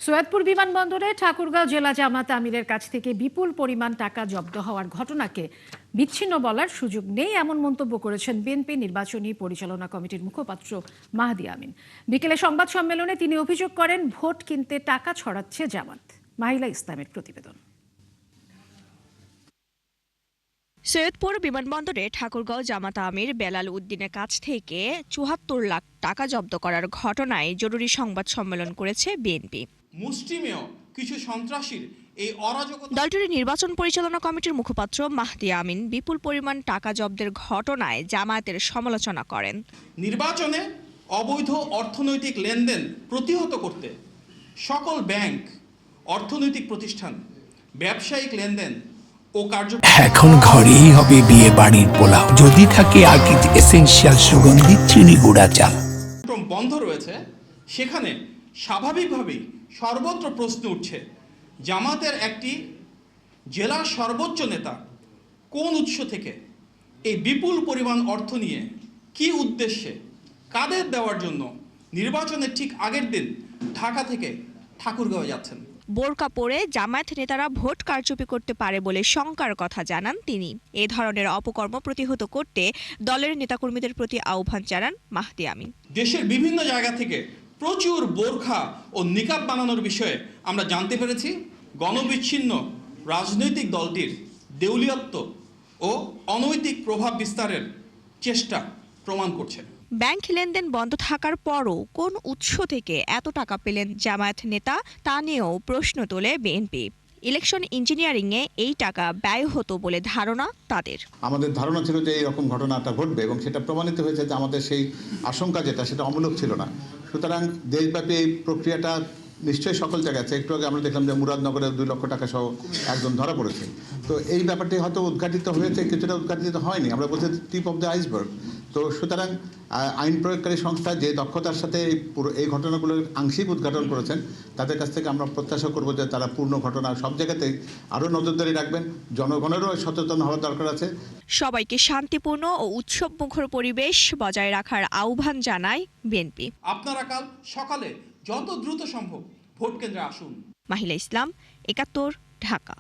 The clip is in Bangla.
সৈয়দপুর বিমানবন্দরে ঠাকুরগাঁও জেলা জামাত আমিরের কাছ থেকে বিপুল পরিমাণ টাকা জব্দ হওয়ার ঘটনাকে বিচ্ছিন্ন বলার সুযোগ নেই, এমন মন্তব্য করেছেন বিএনপি নির্বাচনী পরিচালনা কমিটির মুখপাত্র মাহদি আমিন। বিকেলে সংবাদ সম্মেলনে তিনি অভিযোগ করেন, ভোট কিনতে টাকা ছড়াচ্ছে জামাত। মাহিলা ইসলামের প্রতিবেদন। সৈয়দপুর বিমানবন্দরে ঠাকুরগাঁও জামাত আমির বেলাল উদ্দিনের কাছ থেকে ৭৪ লাখ টাকা জব্দ করার ঘটনায় জরুরি সংবাদ সম্মেলন করেছে বিএনপি। মুষ্টিমেয় কিছু সন্ত্রাসীর এই অরাজকতা। দলটির নির্বাচন পরিচালনা কমিটির মুখপাত্র মাহদি আমিন বিপুল পরিমাণ টাকা জব্দের ঘটনায় জামায়াতের সমালোচনা করেন। নির্বাচনে অবৈধ অর্থনৈতিক লেনদেন প্রতিহত করতে সকল ব্যাংক, অর্থনৈতিক প্রতিষ্ঠান, ব্যবসায়িক লেনদেন ও এখন ঘরেই হবে বিয়ে বাড়ির পোলাও, যদি থাকে আকিজ এসেনশিয়াল সুগন্ধি চিনি গুঁড়া চাল বন্ধ রয়েছে, সেখানে স্বাভাবিকভাবেই সর্বত্র প্রশ্ন উঠছে, জামাতের একটি জেলার সর্বোচ্চ নেতা কোন উৎস থেকে এই বিপুল পরিমাণ অর্থ নিয়ে, কি উদ্দেশ্যে, কাদের দেওয়ার জন্য নির্বাচনের ঠিক আগের দিন ঢাকা থেকে ঠাকুরগাঁও যাচ্ছেন। বোরকা পরে জামায়াত নেতারা ভোট কারচুপি করতে পারে বলে শঙ্কার কথা জানান তিনি। এ ধরনের অপকর্ম প্রতিহত করতে দলের নেতাকর্মীদের প্রতি আহ্বান জানান মাহদি আমিন। দেশের বিভিন্ন জায়গা থেকে প্রচুর বোরখা ও নিকাব বানানোর বিষয়ে আমরা জানতে পেরেছি। গণবিচ্ছিন্ন রাজনৈতিক দলটির দেউলিয়ত্ব ও অনৈতিক প্রভাব বিস্তারের চেষ্টা প্রমাণ করছে। ব্যাংক লেনদেন বন্ধ থাকার পরও কোন উৎস থেকে এত টাকা পেলেন জামায়াত নেতা, তা নিয়েও প্রশ্ন তোলে বিএনপি। ইলেকশন ইঞ্জিনিয়ারিংয়ে এই টাকা ব্যয় হতো বলে ধারণা তাদের। আমাদের ধারণা ছিল যে এইরকম ঘটনাটা ঘটবে এবং সেটা প্রমাণিত হয়েছে যে আমাদের সেই আশঙ্কা যেটা, সেটা অমূলক ছিল না। সুতরাং দেশব্যাপী এই প্রক্রিয়াটা নিশ্চয়ই সকল জায়গায় আছে। একটু আগে আমরা দেখলাম যে মুরাদনগরে 2 লক্ষ টাকা সহ একজন ধরা পড়েছে। তো এই ব্যাপারটি হয়তো উদ্ঘাটিত হয়েছে, কিছুটা উদ্ঘাটিত হয়নি, আমরা বলছি টিপ অফ দ্য আইসবার্গ। তো সুতরাং আইন প্রয়োগকারী সংস্থা যে দক্ষতার সাথে এই ঘটনাগুলোর আংশিক উদ্ঘাটন করেছেন, তাদের কাছ থেকে আমরা প্রত্যাশা করব যে তারা পূর্ণ ঘটনা সব জায়গাতেই আরও নজরদারি রাখবেন। জনগণেরও সচেতন হওয়ার দরকার আছে। সবাইকে শান্তিপূর্ণ ও উৎসবমুখর পরিবেশ বজায় রাখার আহ্বান জানায় বিএনপি। আপনারা কাল সকালে যত দ্রুত সম্ভব ভোট কেন্দ্রে আসুন। মাহিলা ইসলাম, ৭১, ঢাকা।